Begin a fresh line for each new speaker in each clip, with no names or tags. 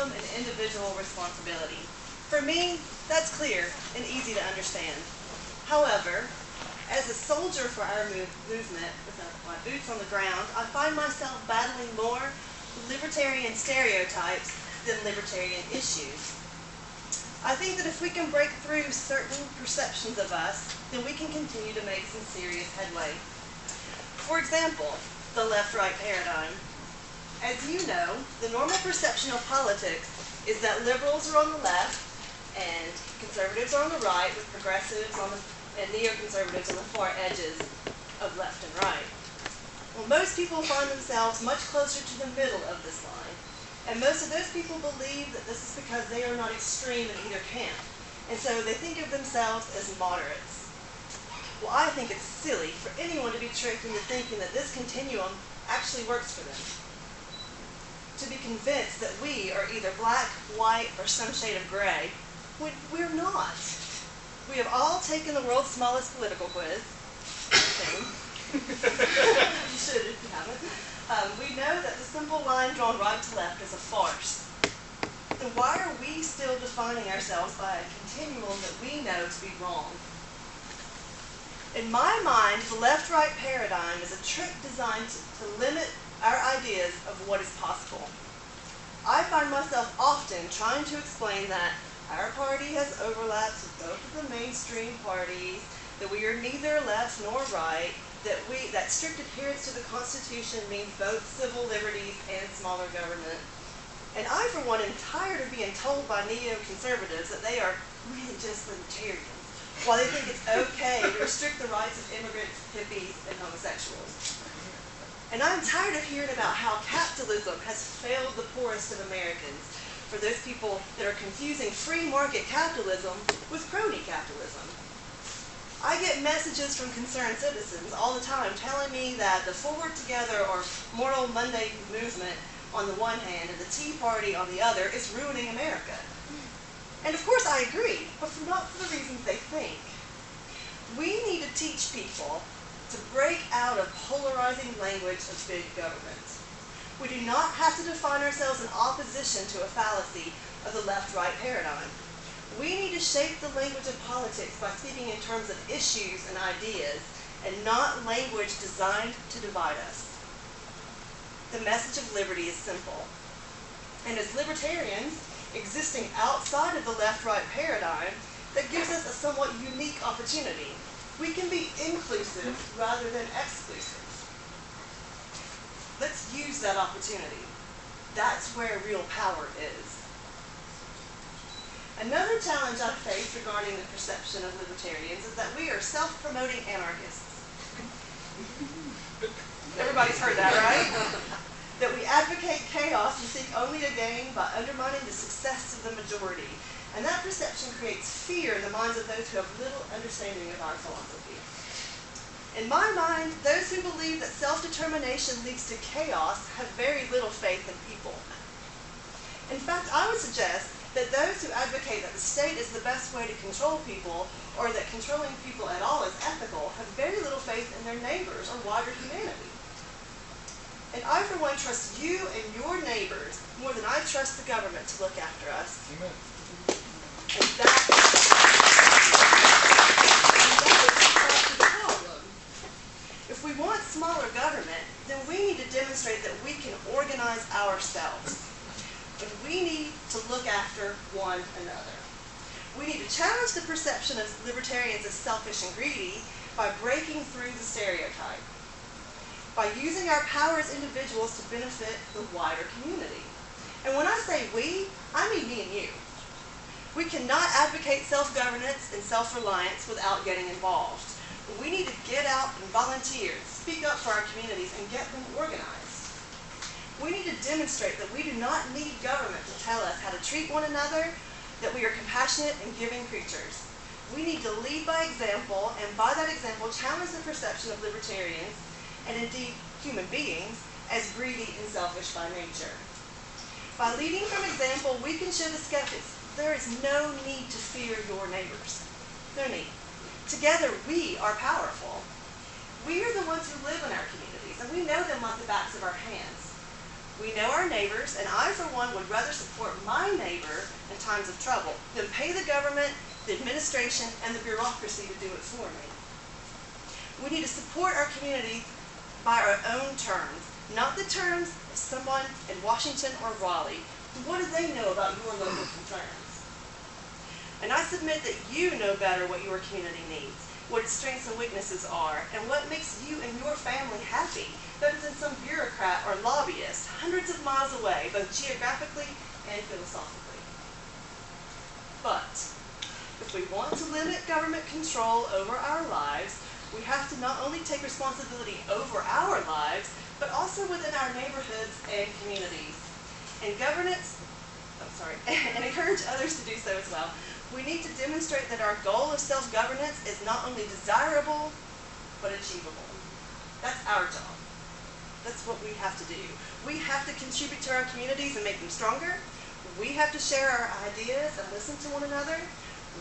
continuum and individual responsibility. For me, that's clear and easy to understand. However, as a soldier for our movement, with my boots on the ground, I find myself battling more libertarian stereotypes than libertarian issues. I think that if we can break through certain perceptions of us, then we can continue to make some serious headway. For example, the left-right paradigm. As you know, the normal perception of politics is that liberals are on the left and conservatives are on the right, with progressives and neoconservatives on the far edges of left and right. Well, most people find themselves much closer to the middle of this line, and most of those people believe that this is because they are not extreme in either camp, and so they think of themselves as moderates. Well, I think it's silly for anyone to be tricked into thinking that this continuum actually works for them. To be convinced that we are either black, white, or some shade of gray, when we're not. We have all taken the world's smallest political quiz. You should if you haven't. We know that the simple line drawn right to left is a farce. Then why are we still defining ourselves by a continuum that we know to be wrong? In my mind, the left-right paradigm is a trick designed to limit our ideas of what is possible. I find myself often trying to explain that our party has overlaps with both of the mainstream parties, that we are neither left nor right, that strict adherence to the Constitution means both civil liberties and smaller government. And I, for one, am tired of being told by neoconservatives that they are really just libertarians, while they think it's okay to restrict the rights of immigrants, hippies, and homosexuals. And I'm tired of hearing about how capitalism has failed the poorest of Americans, for those people that are confusing free market capitalism with crony capitalism. I get messages from concerned citizens all the time telling me that the Forward Together or Moral Monday movement on the one hand and the Tea Party on the other is ruining America. And of course I agree, but not for the reasons they think. We need to teach people to break out of polarizing language of big government. We do not have to define ourselves in opposition to a fallacy of the left-right paradigm. We need to shape the language of politics by speaking in terms of issues and ideas, and not language designed to divide us. The message of liberty is simple. And as libertarians, existing outside of the left-right paradigm, that gives us a somewhat unique opportunity. We can be inclusive rather than exclusive. Let's use that opportunity. That's where real power is. Another challenge I face regarding the perception of libertarians is that we are self-promoting anarchists. Everybody's heard that, right? That we advocate chaos and seek only to gain by undermining the success of the majority. And that perception creates fear in the minds of those who have little understanding of our philosophy. In my mind, those who believe that self-determination leads to chaos have very little faith in people. In fact, I would suggest that those who advocate that the state is the best way to control people, or that controlling people at all is ethical, have very little faith in their neighbors or wider humanity. And I, for one, trust you and your neighbors more than I trust the government to look after us.
Amen.
And that is the problem. If we want smaller government, then we need to demonstrate that we can organize ourselves. And we need to look after one another. We need to challenge the perception of libertarians as selfish and greedy by breaking through the stereotype, by using our power as individuals to benefit the wider community. And when I say we, I mean me and you. We cannot advocate self-governance and self-reliance without getting involved. We need to get out and volunteer, speak up for our communities, and get them organized. We need to demonstrate that we do not need government to tell us how to treat one another, that we are compassionate and giving creatures. We need to lead by example, and by that example, challenge the perception of libertarians, and indeed human beings, as greedy and selfish by nature. By leading from example, we can show the skeptics there is no need to fear your neighbors. No need. Together, we are powerful. We are the ones who live in our communities, and we know them like the backs of our hands. We know our neighbors, and I, for one, would rather support my neighbor in times of trouble than pay the government, the administration, and the bureaucracy to do it for me. We need to support our community by our own terms, not the terms of someone in Washington or Raleigh. What do they know about your local concerns? And I submit that you know better what your community needs, what its strengths and weaknesses are, and what makes you and your family happy, better than some bureaucrat or lobbyist hundreds of miles away, both geographically and philosophically. But if we want to limit government control over our lives, we have to not only take responsibility over our lives, but also within our neighborhoods and communities. And and encourage others to do so as well. We need to demonstrate that our goal of self-governance is not only desirable, but achievable. That's our job. That's what we have to do. We have to contribute to our communities and make them stronger. We have to share our ideas and listen to one another.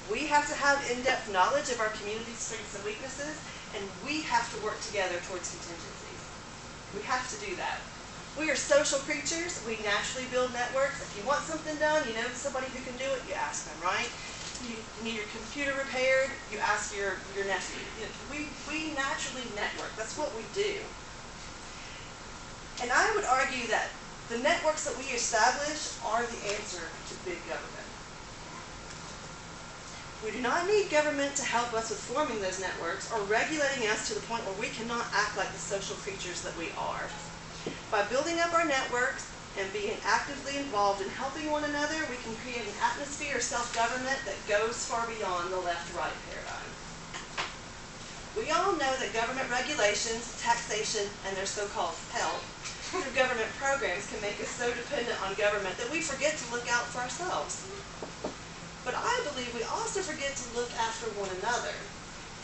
We have to have in-depth knowledge of our community's strengths and weaknesses, and we have to work together towards contingencies. We have to do that. We are social creatures. We naturally build networks. If you want something done, you know somebody who can do it, you ask them, right? You need your computer repaired, you ask your nephew. We naturally network. That's what we do. And I would argue that the networks that we establish are the answer to big government. We do not need government to help us with forming those networks or regulating us to the point where we cannot act like the social creatures that we are. By building up our networks and being actively involved in helping one another, we can create an atmosphere of self-government that goes far beyond the left-right paradigm. We all know that government regulations, taxation, and their so-called help through government programs can make us so dependent on government that we forget to look out for ourselves. But I believe we also forget to look after one another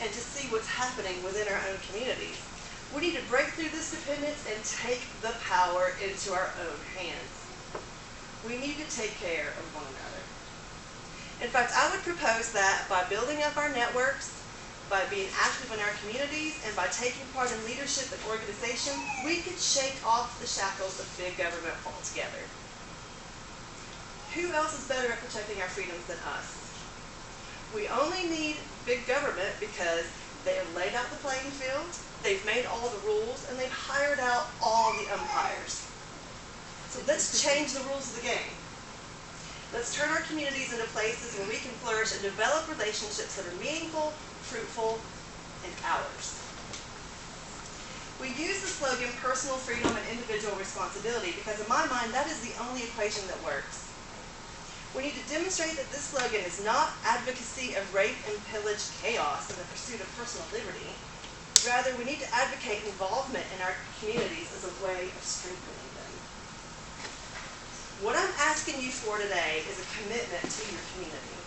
and to see what's happening within our own communities. We need to break through this dependence and take the power into our own hands. We need to take care of one another. In fact, I would propose that by building up our networks, by being active in our communities, and by taking part in leadership and organization, we could shake off the shackles of big government altogether. Who else is better at protecting our freedoms than us? We only need big government because they have laid out the playing field, they've made all the rules, and they've hired out all the umpires. So let's change the rules of the game. Let's turn our communities into places where we can flourish and develop relationships that are meaningful, fruitful, and ours. We use the slogan personal freedom and individual responsibility because in my mind that is the only equation that works. We need to demonstrate that this slogan is not advocacy of rape and pillage chaos in the pursuit of personal liberty. Rather, we need to advocate involvement in our communities as a way of strengthening them. What I'm asking you for today is a commitment to your community,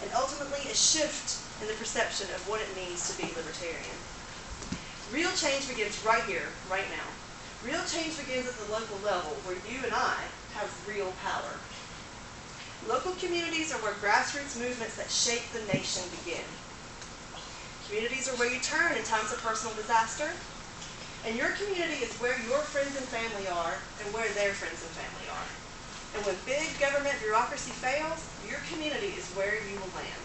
and ultimately a shift in the perception of what it means to be libertarian. Real change begins right here, right now. Real change begins at the local level, where you and I have real power. Local communities are where grassroots movements that shape the nation begin. Communities are where you turn in times of personal disaster, and your community is where your friends and family are and where their friends and family are. And when big government bureaucracy fails, your community is where you will land.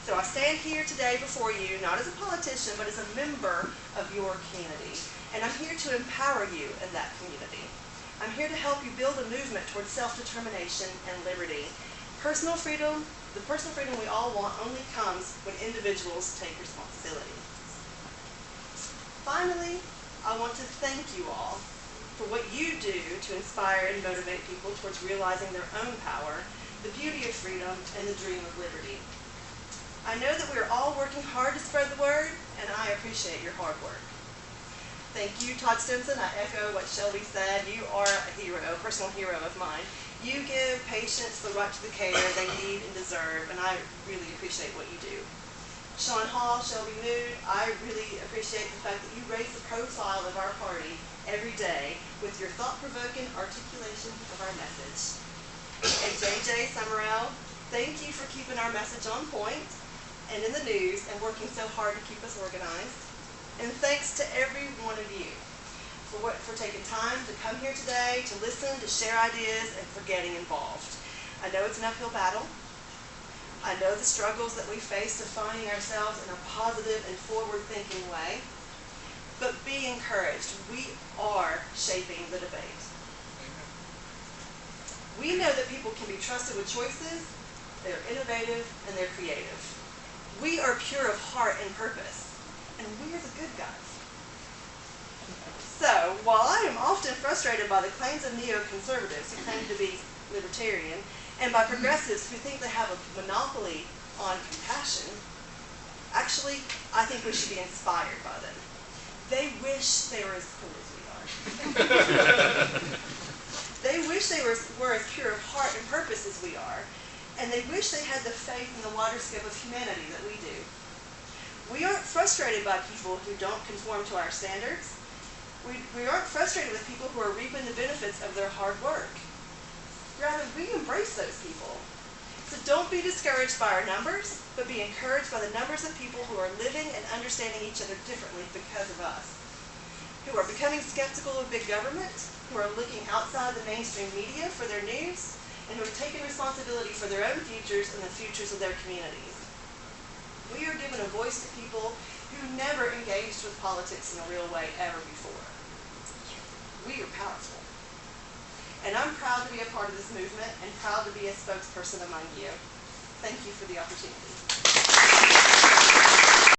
So I stand here today before you, not as a politician, but as a member of your community. And I'm here to empower you in that community. I'm here to help you build a movement towards self-determination and liberty. Personal freedom, the personal freedom we all want only comes when individuals take responsibility. Finally, I want to thank you all for what you do to inspire and motivate people towards realizing their own power, the beauty of freedom, and the dream of liberty. I know that we are all working hard to spread the word, and I appreciate your hard work. Thank you, Todd Stinson. I echo what Shelby said. You are a hero, a personal hero of mine. You give patients the right to the care they need and deserve, and I really appreciate what you do. Sean Hall, Shelby Mood, I really appreciate the fact that you raise the profile of our party every day with your thought-provoking articulation of our message. And JJ Summerell, thank you for keeping our message on point and in the news and working so hard to keep us organized. And thanks to every one of you for taking time to come here today, to listen, to share ideas, and for getting involved. I know it's an uphill battle. I know the struggles that we face defining ourselves in a positive and forward-thinking way. But be encouraged. We are shaping the debate. We know that people can be trusted with choices. They're innovative and they're creative. We are pure of heart and purpose, and we are the good guys. So, while I am often frustrated by the claims of neoconservatives who claim to be libertarian, and by progressives who think they have a monopoly on compassion, actually, I think we should be inspired by them. They wish they were as cool as we are. They wish they were as pure of heart and purpose as we are, and they wish they had the faith in the wider scope of humanity that we do. We aren't frustrated by people who don't conform to our standards. We aren't frustrated with people who are reaping the benefits of their hard work. Rather, we embrace those people. So don't be discouraged by our numbers, but be encouraged by the numbers of people who are living and understanding each other differently because of us, who are becoming skeptical of big government, who are looking outside the mainstream media for their news, and who are taking responsibility for their own futures and the futures of their communities. We are given a voice to people who never engaged with politics in a real way ever before. We are powerful. And I'm proud to be a part of this movement and proud to be a spokesperson among you. Thank you for the opportunity.